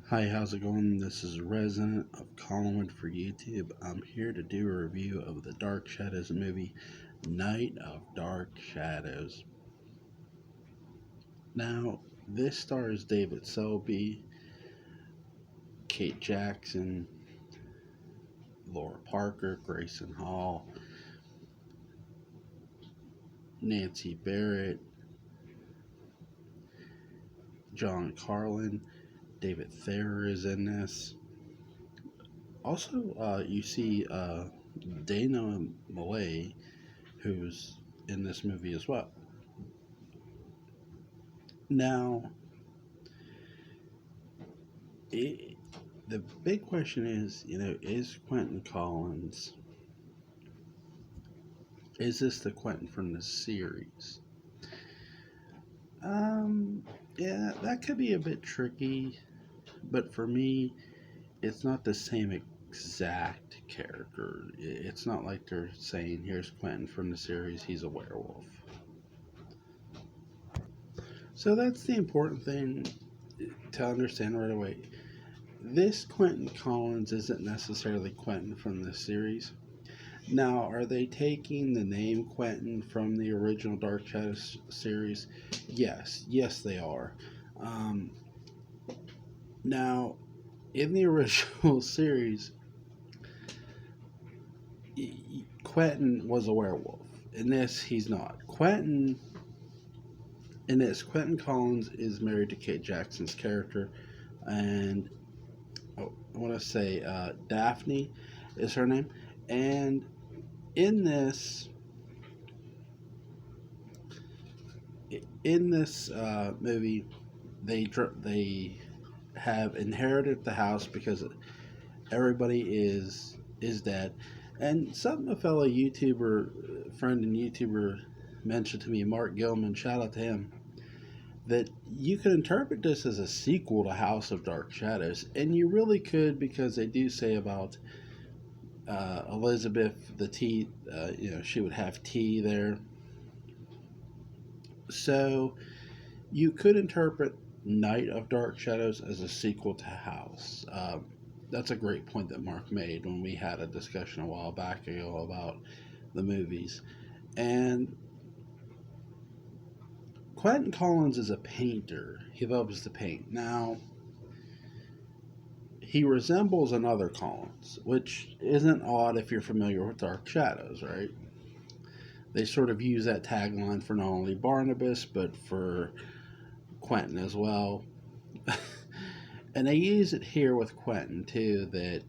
Hi, how's it going? This is Resident of Collinwood for YouTube. I'm here to do a review of the Dark Shadows movie, Night of Dark Shadows. Now, this stars David Selby, Kate Jackson, Laura Parker, Grayson Hall, Nancy Barrett, John Carlin, David Thayer is in this. Also, you see Dana Malay, who's in this movie as well. Now, it, the big question is, is Quentin Collins, is this the Quentin from the series? Um, yeah, that could be a bit tricky, but for me, it's not the same exact character. It's not like they're saying, here's Quentin from the series, he's a werewolf. So that's the important thing to understand right away. This Quentin Collins isn't necessarily Quentin from the series. Now, are they taking the name Quentin from the original Dark Shadows series? Yes, they are. Um, now, in the original series, Quentin was a werewolf. In this, he's not. Quentin Collins is married to Kate Jackson's character, and I want to say Daphne is her name. And in this, movie, they have inherited the house because everybody is dead. And something a fellow YouTuber friend and YouTuber mentioned to me, Mark Gilman, shout out to him, that you could interpret this as a sequel to House of Dark Shadows, and you really could because they do say about Elizabeth the tea, she would have tea there. So you could interpret Night of Dark Shadows as a sequel to House. That's a great point that Mark made when we had a discussion a while back ago about the movies. And Quentin Collins is a painter. He loves to paint. Now, he resembles another Collins, which isn't odd if you're familiar with Dark Shadows, right? They sort of use that tagline for not only Barnabas, but for Quentin as well. And they use it here with Quentin too, that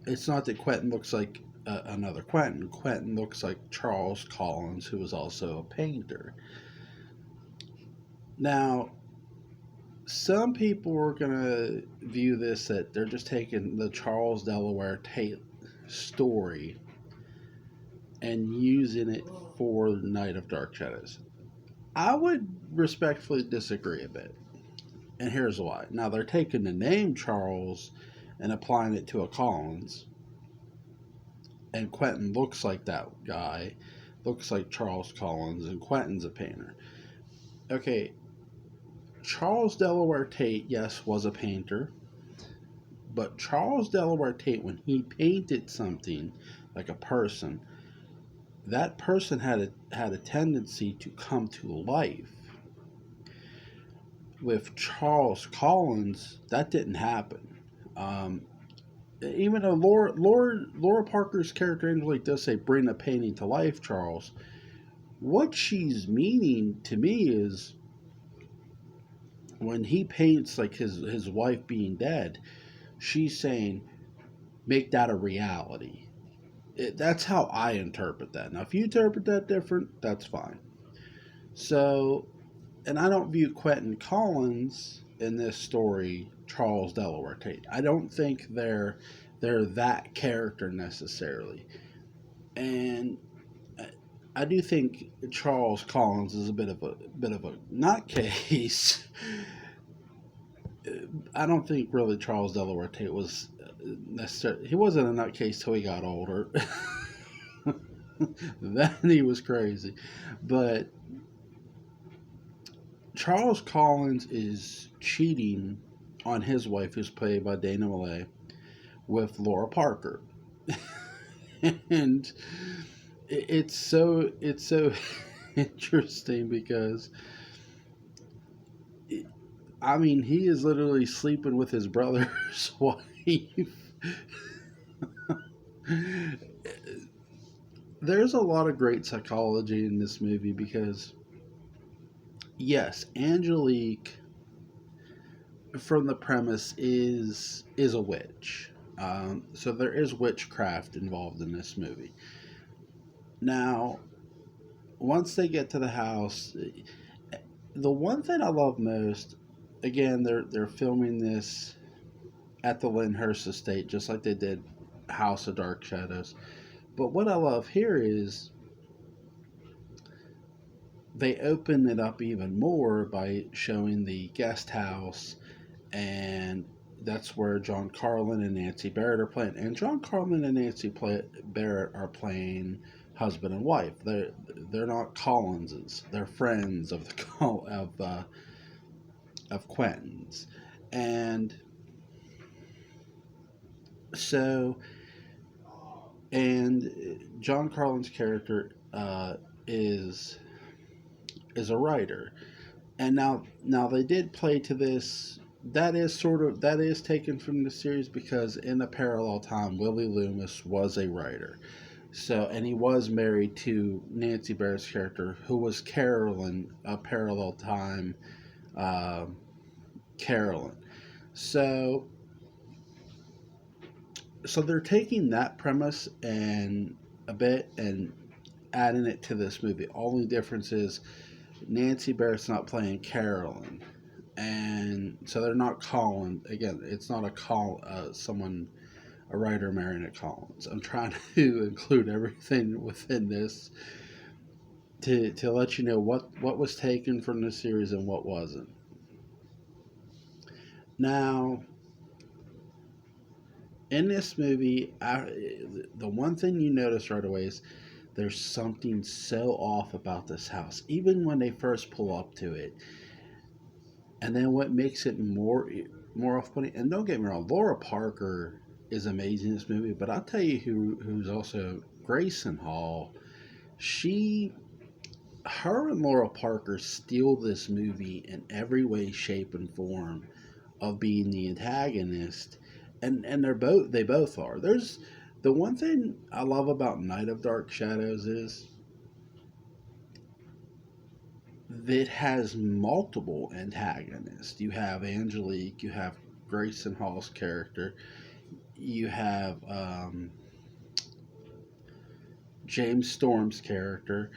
it's not that Quentin looks like another Quentin. Quentin looks like Charles Collins, who was also a painter. Now, some people are going to view this that they're just taking the Charles Delaware Tate story and using it for Night of Dark Shadows. I would respectfully disagree a bit. And here's why. Now, they're taking the name Charles and applying it to a Collins, and Quentin looks like that guy, looks like Charles Collins, and Quentin's a painter. Okay, Charles Delaware Tate, yes, was a painter, but Charles Delaware Tate, when he painted something like a person, that person had a tendency to come to life. With Charles Collins, that didn't happen. Um, Even though Laura Parker's character Angelique does say bring the painting to life, Charles, what she's meaning to me is when he paints like his wife being dead, she's saying make that a reality. That's how I interpret that. Now, if you interpret that different, that's fine. So, and I don't view Quentin Collins in this story Charles Delaware Tate. I don't think they're that character necessarily. And I do think Charles Collins is a bit of a nutcase. I don't think really Charles Delaware Tate was necessarily. He wasn't a nutcase till he got older. Then he was crazy, but Charles Collins is cheating on his wife, who's played by Dana Malay, with Laura Parker. And it's so interesting because I mean he is literally sleeping with his brother's wife. There's a lot of great psychology in this movie because yes, Angelique from the premise is a witch. So there is witchcraft involved in this movie. Now, once they get to the house, the one thing I love most, again, they're filming this at the Lyndhurst estate, just like they did House of Dark Shadows. But what I love here is they open it up even more by showing the guest house, and that's where John Carlin and Nancy Barrett are playing. And John Carlin and Barrett are playing husband and wife. They're not Collinses. They're friends of the of Quentin's, and so and John Carlin's character is a writer, and now they did play to this. That is taken from the series because in a parallel time, Willie Loomis was a writer. So, and he was married to Nancy Barrett's character, who was Carolyn, a parallel time uh, Carolyn. So, so they're taking that premise and a bit and adding it to this movie. Only difference is Nancy Barrett's not playing Carolyn, and so they're not calling again. It's not a someone, a writer marrying a Collins. I'm trying to include everything within this to let you know what was taken from the series and what wasn't. Now, in this movie, the one thing you notice right away is there's something so off about this house, even when they first pull up to it. And then what makes it more off-putting, and don't get me wrong, Laura Parker is amazing in this movie, but I'll tell you who's also Grayson Hall. Her and Laura Parker steal this movie in every way, shape, and form of being the antagonist, and they both are. There's the one thing I love about Night of Dark Shadows is that has multiple antagonists. You have Angelique, you have Grayson Hall's character, you have James Storm's character,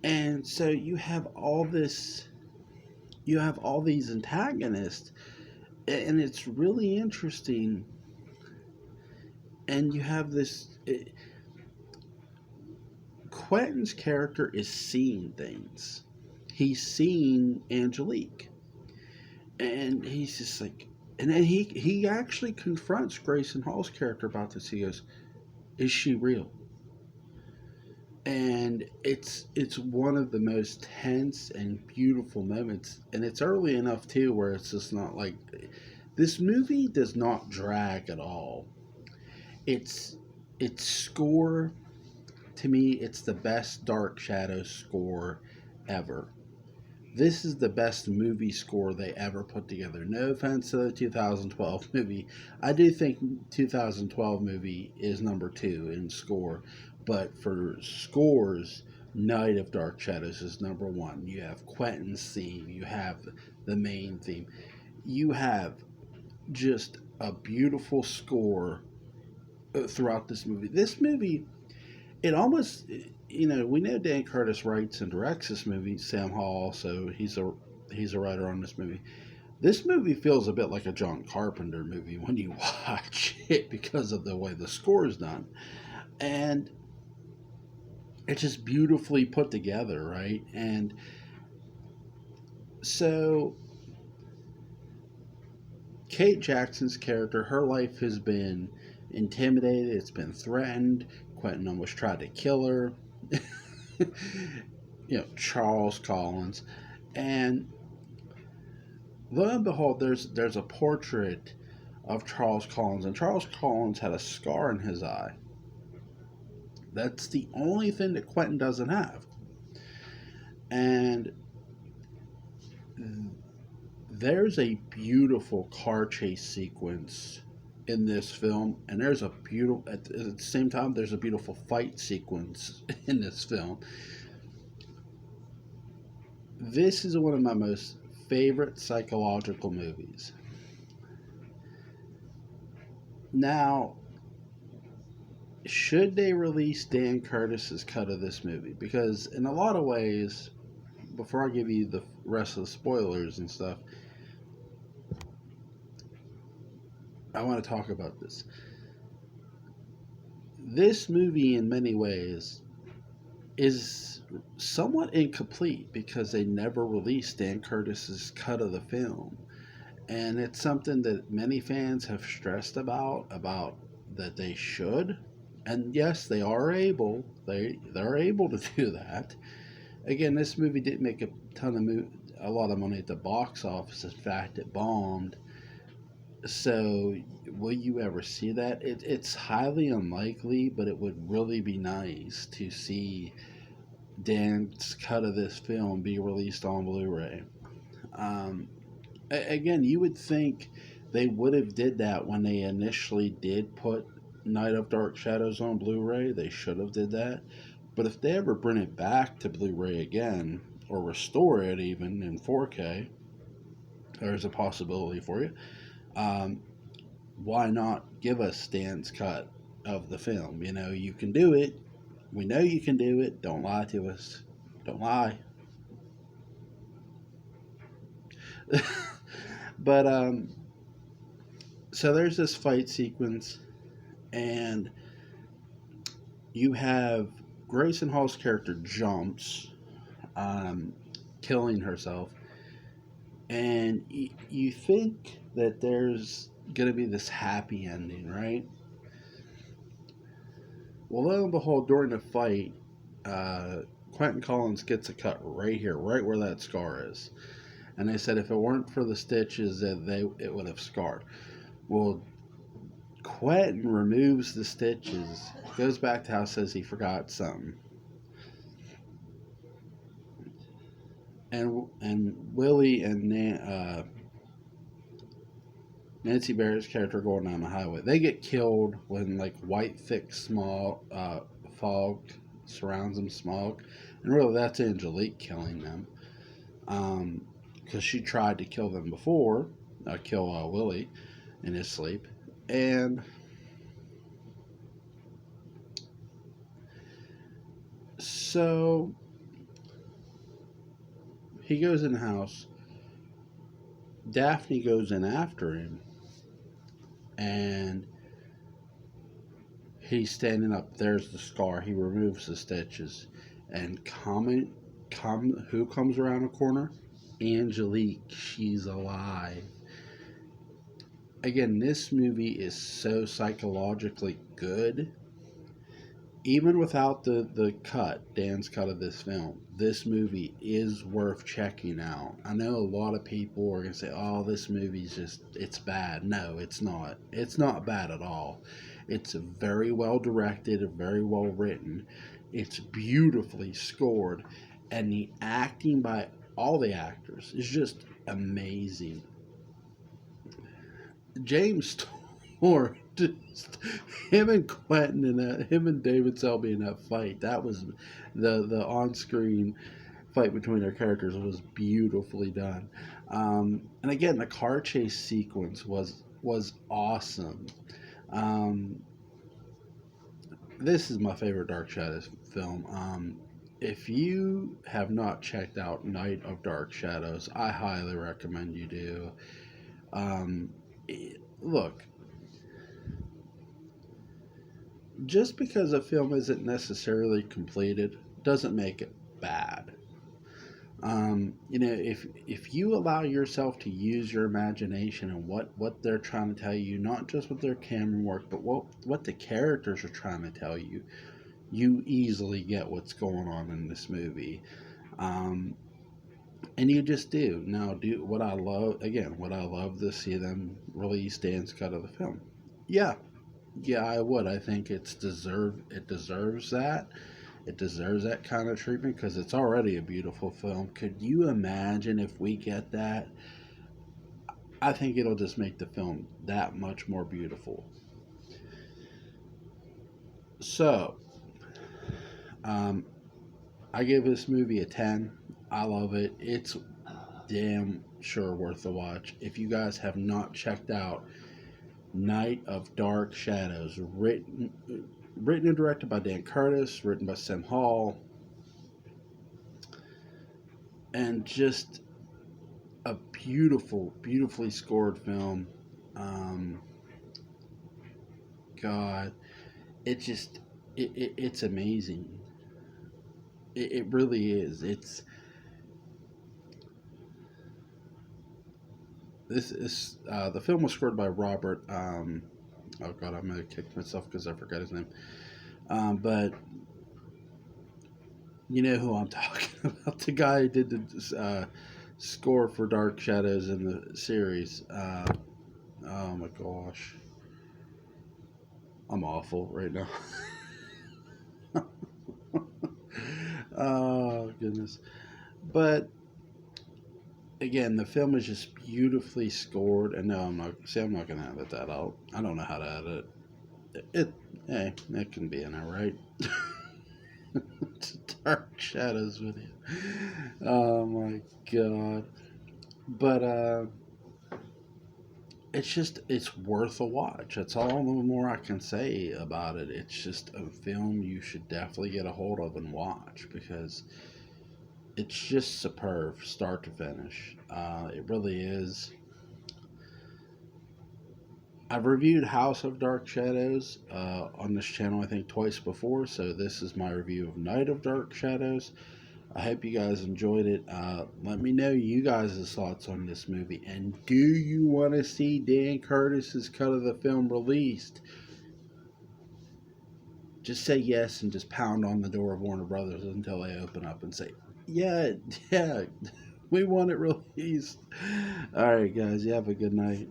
and so you have all these antagonists, and it's really interesting. And you have Quentin's character is seeing things. He's seeing Angelique, and he's just like, and then he actually confronts Grayson Hall's character about this. He goes, "Is she real?" And it's one of the most tense and beautiful moments, and it's early enough too where it's just not like this movie does not drag at all. Its score, to me, it's the best Dark Shadows score ever. This is the best movie score they ever put together. No offense to the 2012 movie. I do think 2012 movie is number 2 in score, but for scores, Night of Dark Shadows is number 1. You have Quentin's theme, you have the main theme, you have just a beautiful score throughout this movie. This movie, it almost, we know Dan Curtis writes and directs this movie. Sam Hall, so he's a writer on this movie. This movie feels a bit like a John Carpenter movie when you watch it because of the way the score is done, and it's just beautifully put together, right? And so Kate Jackson's character, her life has been intimidated, it's been threatened. Quentin almost tried to kill her. Charles Collins. And Lo and behold, there's a portrait of Charles Collins, and Charles Collins had a scar in his eye. That's the only thing that Quentin doesn't have. And there's a beautiful car chase sequence in this film, and there's a beautiful at the same time there's a beautiful fight sequence in this film. This is one of my most favorite psychological movies. Now, should they release Dan Curtis's cut of this movie? Because in a lot of ways, before I give you the rest of the spoilers and stuff, I want to talk about this. This movie, in many ways, is somewhat incomplete because they never released Dan Curtis's cut of the film. And it's something that many fans have stressed about that they should. And yes, they are able. They're able to do that. Again, this movie didn't make a lot of money at the box office. In fact, it bombed. So, will you ever see that? It's highly unlikely, but it would really be nice to see Dan's cut of this film be released on Blu-ray. Um, Again, you would think they would have did that when they initially did put Night of Dark Shadows on Blu-ray. They should have did that. But if they ever bring it back to Blu-ray again, or restore it even in 4K, there's a possibility for you. Um, why not give us Dan's cut of the film? You know, you can do it. We know you can do it. Don't lie to us. Don't lie. But so there's this fight sequence, and you have Grayson Hall's character jumps, um, killing herself, and you think that there's gonna be this happy ending, right? Well, lo and behold, during the fight, Quentin Collins gets a cut right here, right where that scar is. And they said if it weren't for the stitches, that it would have scarred. Well, Quentin removes the stitches, goes back to house, says he forgot something, and Willie and Nancy Barrett's character going down the highway. They get killed when like white thick small fog surrounds them, smog, and really that's Angelique killing them. Because she tried to kill them before, kill Willie in his sleep, and so he goes in the house. Daphne goes in after him, and he's standing up. There's the scar. He removes the stitches, and who comes around the corner? Angelique. She's alive. Again, this movie is so psychologically good. Even without the cut, Dan's cut of this film, this movie is worth checking out. I know a lot of people are going to say, oh, this movie's just, it's bad. No, it's not. It's not bad at all. It's very well directed, very well written. It's beautifully scored. And the acting by all the actors is just amazing. James Stewart, him and Quentin and him and David Selby in that fight. That was the on screen fight between their characters was beautifully done. And again, the car chase sequence was awesome. Um, this is my favorite Dark Shadows film. If you have not checked out Night of Dark Shadows, I highly recommend you do. Um, Look, just because a film isn't necessarily completed doesn't make it bad. If you allow yourself to use your imagination and what they're trying to tell you, not just with their camera work, but what the characters are trying to tell you, you easily get what's going on in this movie. Um, And you just do. Now, do what I love, again, what I love to see them release Dan's cut of the film. Yeah, yeah, I would. I think it deserves that. It deserves that kind of treatment because it's already a beautiful film. Could you imagine if we get that? I think it'll just make the film that much more beautiful. So, um, I give this movie a 10. I love it. It's damn sure worth the watch. If you guys have not checked out Night of Dark Shadows, written and directed by Dan Curtis, written by Sam Hall, and just a beautifully scored film. Um, God, it just it's amazing. It really is. It's this is the film was scored by Robert. Oh God, I'm gonna kick myself because I forgot his name. But you know who I'm talking about? The guy who did the score for Dark Shadows in the series. Oh my gosh, I'm awful right now. Oh goodness, but again, the film is just beautifully scored. And no, I'm not. See, I'm not gonna edit that out. I don't know how to edit it. Hey, it can be in there, right? It's a Dark Shadows video. Oh my god! But it's worth a watch. That's all the more I can say about it. It's just a film you should definitely get a hold of and watch because it's just superb, start to finish. It really is. I've reviewed House of Dark Shadows on this channel, I think, twice before, so this is my review of Night of Dark Shadows. I hope you guys enjoyed it. Let me know you guys' thoughts on this movie. And do you want to see Dan Curtis's cut of the film released? Just say yes and just pound on the door of Warner Brothers until they open up and say, yeah, yeah, we want it released. All right, guys, you have a good night.